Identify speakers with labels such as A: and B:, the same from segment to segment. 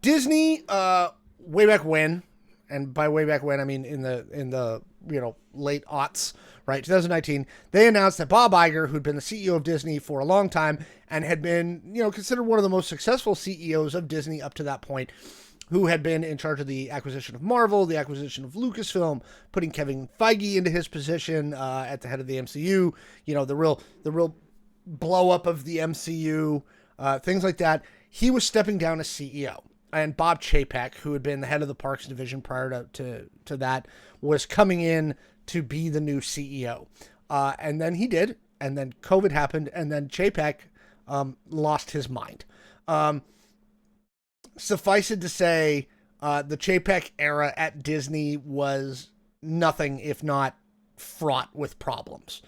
A: Disney, way back when, and by way back when I mean in the late aughts, right, 2019, they announced that Bob Iger, who'd been the CEO of Disney for a long time and had been considered one of the most successful CEOs of Disney up to that point, who had been in charge of the acquisition of Marvel, the acquisition of Lucasfilm, putting Kevin Feige into his position at the head of the MCU, the real blow up of the MCU, things like that. He was stepping down as CEO. And Bob Chapek, who had been the head of the Parks division prior to that, was coming in to be the new CEO. And then he did. And then COVID happened. And then Chapek lost his mind. Suffice it to say, the Chapek era at Disney was nothing if not fraught with problems.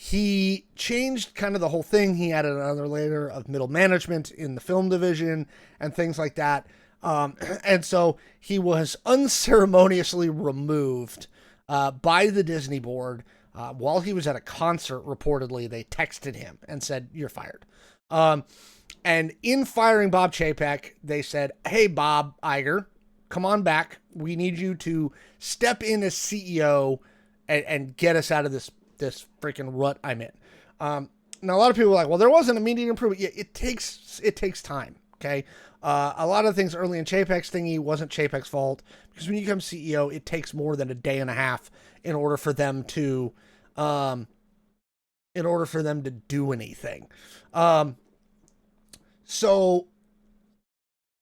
A: He changed kind of the whole thing. He added another layer of middle management in the film division and things like that. And so he was unceremoniously removed by the Disney board while he was at a concert. Reportedly, they texted him and said, "You're fired." And in firing Bob Chapek, they said, "Hey, Bob Iger, come on back. We need you to step in as CEO and get us out of this freaking rut I'm in." Now, a lot of people are like, "Well, there wasn't immediate improvement." Yeah, it takes time. Okay. A lot of things early in Chapek's thingy wasn't Chapek's fault, because when you become CEO, it takes more than a day and a half in order for them to do anything. So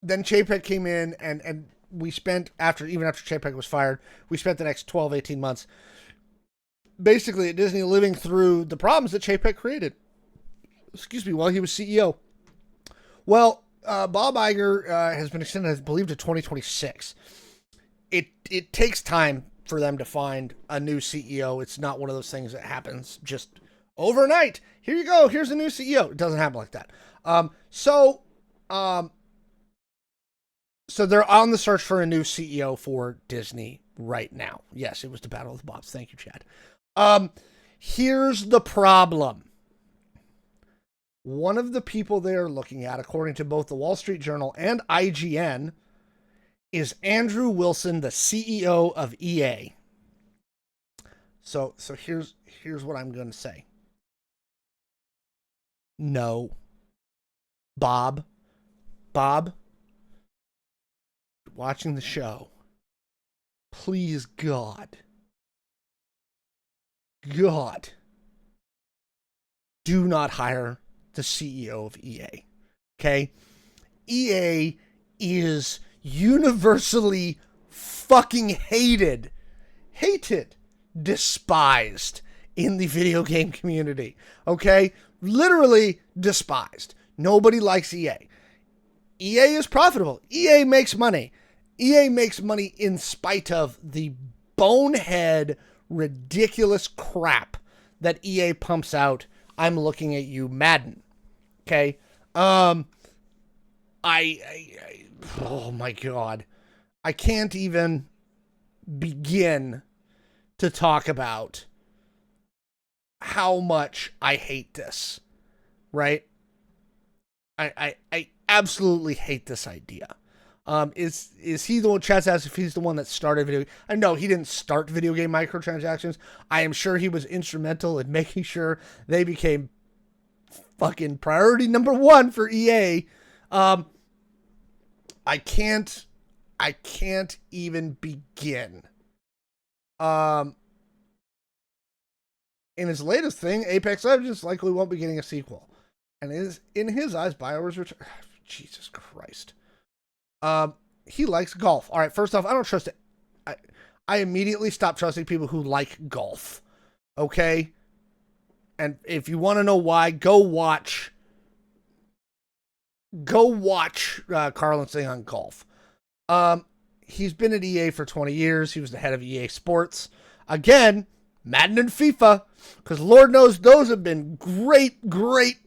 A: then Chapek came in, and we spent, after Chapek was fired, we spent the next 12, 18 months basically at Disney living through the problems that Chapek created. While he was CEO. Well, Bob Iger has been extended, I believe, to 2026. It takes time for them to find a new CEO. It's not one of those things that happens just overnight. Here you go. Here's a new CEO. It doesn't happen like that. So they're on the search for a new CEO for Disney right now. Yes, it was the Battle of the Bobs. Thank you, Chad. Here's the problem. One of the people they are looking at, according to both the Wall Street Journal and IGN, is Andrew Wilson, the CEO of EA. So here's what I'm going to say. No. Bob, watching the show, please, God, do not hire the CEO of EA. Okay? EA is universally fucking hated, despised in the video game community. Okay? Literally despised. Nobody likes EA. EA is profitable. EA makes money. EA makes money in spite of the bonehead, ridiculous crap that EA pumps out. I'm looking at you, Madden. Okay? Oh my God. I can't even begin to talk about how much I hate this. Right? I absolutely hate this idea. Is he the one? Chaz asked if he's the one that started video. I know he didn't start video game microtransactions. I am sure he was instrumental in making sure they became fucking priority number one for EA. I can't even begin. In his latest thing, Apex Legends likely won't be getting a sequel. And in his eyes, BioWare's return. Jesus Christ. He likes golf. All right, first off, I don't trust it. I immediately stopped trusting people who like golf. Okay? And if you want to know why, go watch Carlin's thing on golf. He's been at EA for 20 years. He was the head of EA Sports. Again, Madden and FIFA, because Lord knows those have been great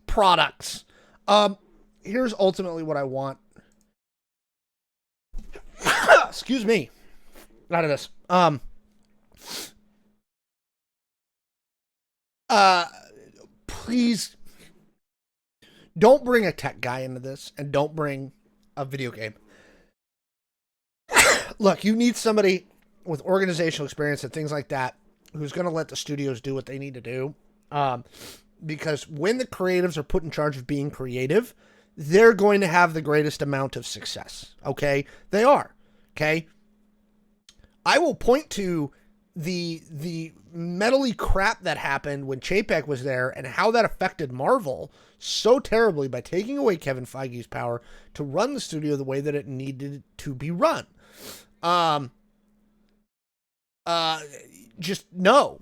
A: products. Here's ultimately what I want. Excuse me. Out of this. Please don't bring a tech guy into this, and don't bring a video game. Look, you need somebody with organizational experience and things like that who's going to let the studios do what they need to do. Because when the creatives are put in charge of being creative, they're going to have the greatest amount of success. Okay? They are. Okay? I will point to the metally crap that happened when Chapek was there and how that affected Marvel so terribly by taking away Kevin Feige's power to run the studio the way that it needed to be run. Just no,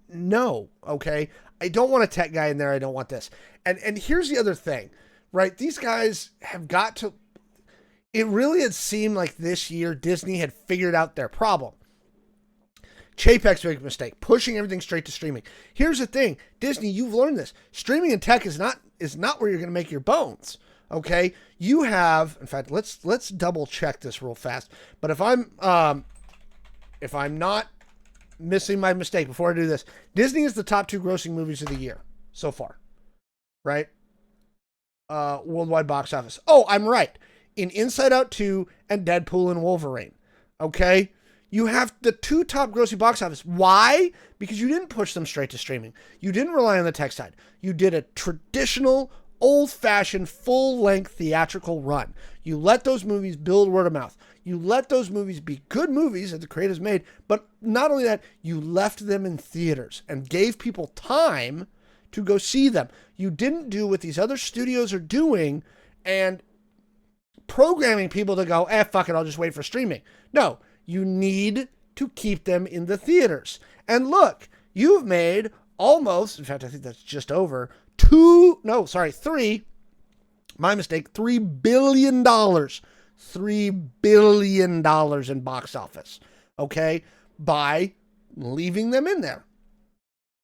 A: no, okay? I don't want a tech guy in there. I don't want this. And here's the other thing, right? These guys have got to, it really had seemed like this year Disney had figured out their problem. Chapek's big mistake, pushing everything straight to streaming. Here's the thing, Disney, you've learned this. Streaming and tech is not where you're going to make your bones. Okay, you have. In fact, let's double check this real fast. But if I'm not missing my mistake before I do this, Disney is the top 2 grossing movies of the year so far, right? Worldwide box office. Oh, I'm right. In Inside Out 2 and Deadpool and Wolverine. Okay. You have the 2 top grossing box office. Why? Because you didn't push them straight to streaming. You didn't rely on the tech side. You did a traditional, old-fashioned, full-length theatrical run. You let those movies build word of mouth. You let those movies be good movies that the creators made, but not only that, you left them in theaters and gave people time to go see them. You didn't do what these other studios are doing and programming people to go, fuck it, I'll just wait for streaming. No. You need to keep them in the theaters. And look, you've made almost, in fact, I think that's just over, $3 billion. $3 billion in box office. Okay? By leaving them in there.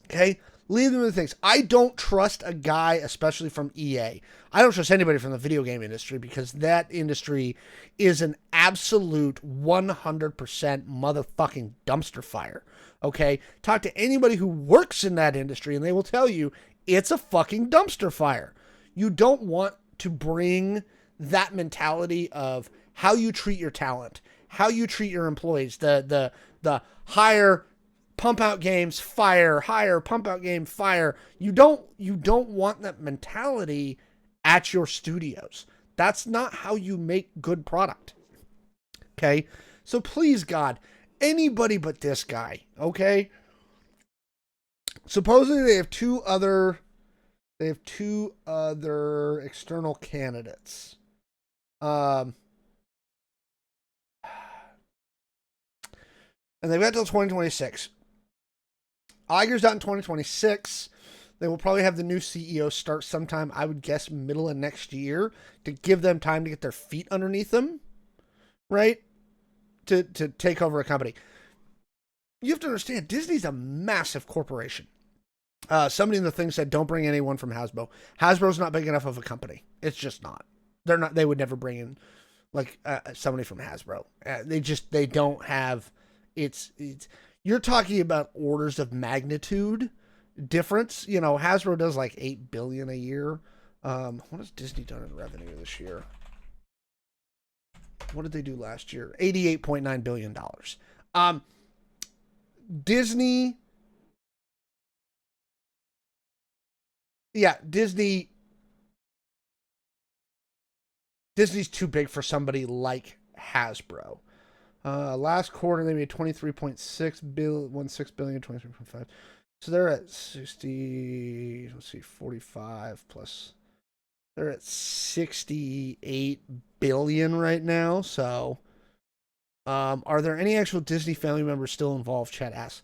A: Okay? Leave them in the things. I don't trust a guy, especially from EA. I don't trust anybody from the video game industry because that industry is an absolute 100% motherfucking dumpster fire. Okay? Talk to anybody who works in that industry and they will tell you it's a fucking dumpster fire. You don't want to bring that mentality of how you treat your talent, how you treat your employees, the higher pump out games, fire, higher pump out game, fire. You don't want that mentality at your studios. That's not how you make good product. Okay? So please, God, anybody but this guy, okay? Supposedly they have two other external candidates. And they've got till 2026. Iger's out in 2026. They will probably have the new CEO start sometime, I would guess, middle of next year to give them time to get their feet underneath them, right? To take over a company. You have to understand, Disney's a massive corporation. Somebody in the thing said, don't bring anyone from Hasbro. Hasbro's not big enough of a company. It's just not. They would never bring in like somebody from Hasbro. They don't have, it's you're talking about orders of magnitude difference. You know, Hasbro does like $8 billion a year. What has Disney done in revenue this year? What did they do last year? $88.9 billion. Disney. Yeah, Disney's too big for somebody like Hasbro. Last quarter they made 23.6 billion, 16 billion, 23.5. So they're at 60, let's see, 45 plus. They're at 68 billion right now. So, are there any actual Disney family members still involved? Chat asks.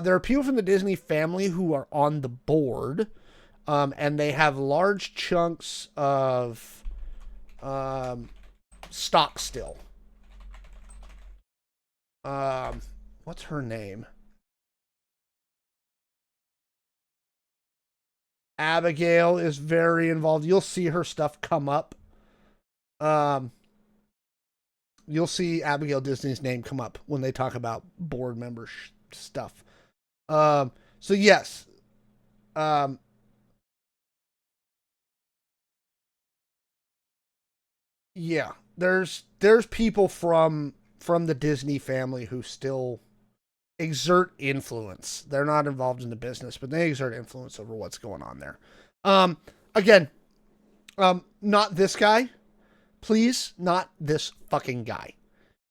A: There are people from the Disney family who are on the board. And they have large chunks of stock still. What's her name? Abigail is very involved. You'll see her stuff come up. You'll see Abigail Disney's name come up when they talk about board member stuff. So yes. Yeah, there's people from the Disney family who still exert influence. They're not involved in the business, but they exert influence over what's going on there. Um, again, not this guy. Please, not this fucking guy.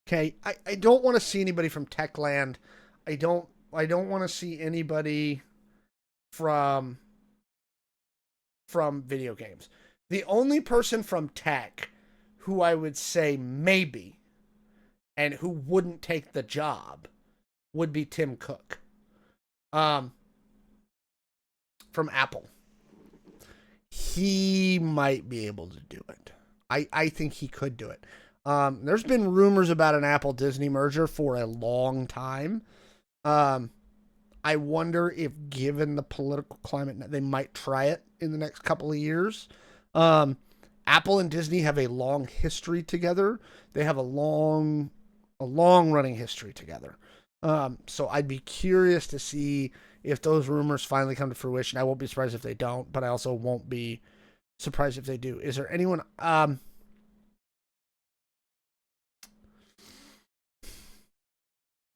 A: Okay, I don't want to see anybody from Techland. I don't want to see anybody from video games. The only person from tech who I would say maybe and who wouldn't take the job would be Tim Cook, um, from Apple. He might be able to do it. I think he could do it. There's been rumors about an Apple Disney merger for a long time. Um, I wonder if, given the political climate, they might try it in the next couple of years. Um, Apple and Disney have a long history together. They have a long running history together. So I'd be curious to see if those rumors finally come to fruition. I won't be surprised if they don't, but I also won't be surprised if they do. Is there anyone?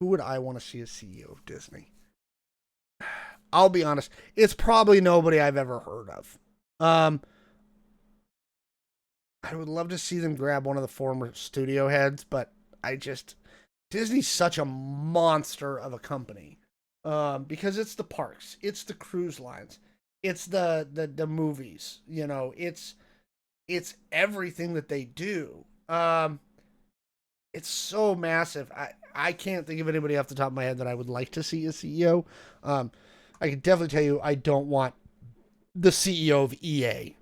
A: Who would I want to see as CEO of Disney? I'll be honest. It's probably nobody I've ever heard of. Um, I would love to see them grab one of the former studio heads, but I just Disney's such a monster of a company. Because it's the parks, it's the cruise lines, it's the movies. It's everything that they do. It's so massive. I can't think of anybody off the top of my head that I would like to see as CEO. I can definitely tell you I don't want the CEO of EA.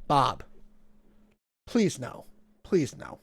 A: Bob, please no. Please no.